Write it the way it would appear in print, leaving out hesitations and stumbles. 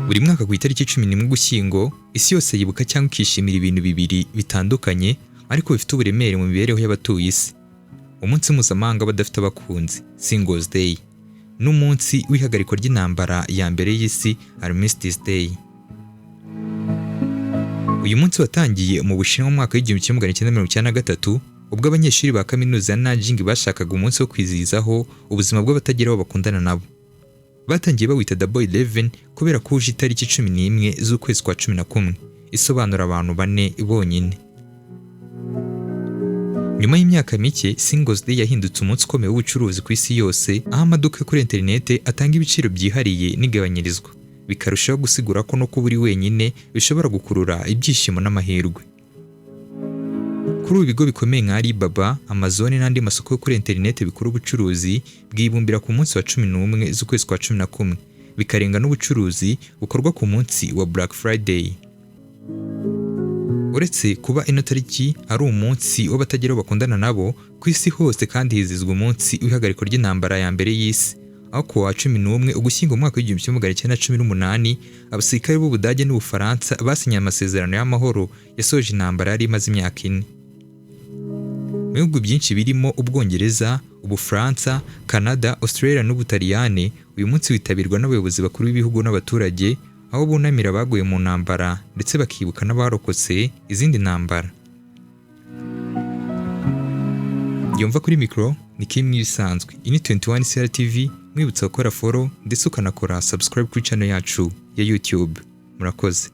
Buri mwaka ku itariki 11 ugushyingo isi yose yibuka cyangwa ikishimira ibintu bibiri bitandukanye ariko bifite uburemere mu mibereho y'abatuye isi. Umunsi mpuzamahanga badafite abakunzi Singles Day n'umunsi w'ihagarikwa ry'intambara ya mbere y'isi Armistice Day. Uyu munsi watangiye mu Bushinwa mu mwaka w'1993 ubwo abanyeshuri ba kaminuza ya Nanjing bashakaga umunsi wo kwizihizaho ubuzima bw'abatagira abo bakundana nabo. Batangiye bawita Double 11 kubera ko uje itariki 11 z'ukwezi kwa 11 isobanura abantu bane bonyine. Nyuma y'imyaka mike Singles Day yahindutse umunsi ukomeye w'ubucuruzi ku isi yose, aho amaduka kuri interinete atanga ibiciro byihariye n'igabanyirizwa, bikarushaho gusigura ko no kuba uri wenyine bishobora gukurura ibyishimo n'amahirwe. Kuri ubu ibigo bikomeye nka Alibaba, Amazon n'andi masoko yo kuri interinete bikora ubucuruzi bwibumbira ku munsi wa 11 z'ukwezi kwa 11 bikarenga n'ubucuruzi bukorwa ku munsi wa Black Friday. Uretse kuba ino tariki ari umunsi w'abatagira bakundana nabo ku isi hose, kandi hizizwa umunsi w'ihagarikwa ry'intambara ya mbere y'isi, aho ku wa 11 ugushyingo mu mwaka w'1918 abasirikare b'Ubudage n'Ubufaransa basinye amasezerano y'amahoro yasoje intambara yari imaze imyaka 4. Mu bihugu byinshi birimo Ubwongereza, Ubufaransa, Canada, Australia n'Ubutaliyani, uyu munsi witabirwa n'abayobozi bakuru b'ibihugu n'abaturage, aho bunamira abaguye mu ntambara ndetse bakibuka n'abarokotse izindi ntambara. Yumva kuri mikro ni kimwe ibisanzwe. Ini 21 CR TV, mwibutsa gukora follow ndetse ukanakora subscribe kuri channel yacu ya YouTube. Murakoze.